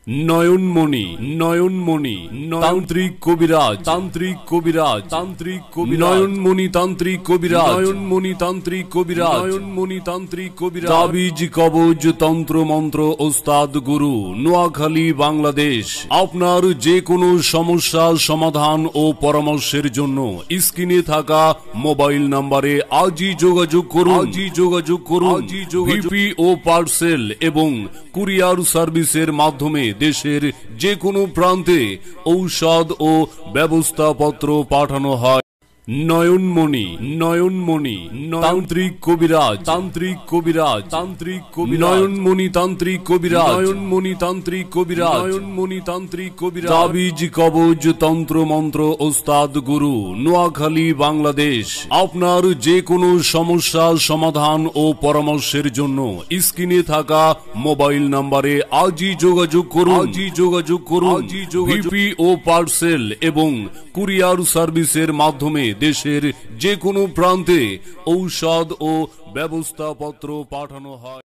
নয়নমণি নয়নমণি তান্ত্রিক কবিরাজ তান্ত্রিক কবিরাজ তান্ত্রিক কবিরাজ নয়নমণি তান্ত্রিক কবিরাজ নয়নমণি তান্ত্রিক কবিরাজ নয়নমণি তান্ত্রিক কবিরাজ তাবিজ কবজ তন্ত্র মন্ত্র ওস্তাদ গুরু নোয়াখালী বাংলাদেশ। আপনার যে কোনো সমস্যা সমাধান ও পরামর্শের জন্য স্ক্রিনে থাকা মোবাইল নম্বরে আজই যোগাযোগ করুন। আজই যোগাযোগ করুন। ভিপি ও পার্সেল এবং কুরিয়ার সার্ভিসের মাধ্যমে দেশের যে কোনো প্রান্তে ঔষধ ও ব্যবস্থাপত্র পাঠানো হয়। নয়নমণি নয়নমণি তান্ত্রিক কবিরাজ তান্ত্রিক কবিরাজ তান্ত্রিক কবিরাজ নয়নমণি তান্ত্রিক কবিরাজ নয়নমণি তান্ত্রিক কবিরাজ নয়নমণি তান্ত্রিক কবিরাজ তাবিজ কবজ তন্ত্র মন্ত্র ওস্তাদ গুরু নোয়াখালী বাংলাদেশ। আপনার যে কোনো সমস্যা সমাধান ও পরামর্শের জন্য স্ক্রিনে থাকা মোবাইল নম্বরে আজই যোগাযোগ করুন। আজই যোগাযোগ করুন। ভিপি ও পার্সেল এবং কুরিয়ার সার্ভিসের মাধ্যমে দেশের যে কোনো প্রান্তে ঔষধ ও ব্যবস্থাপত্র পাঠানো হয়।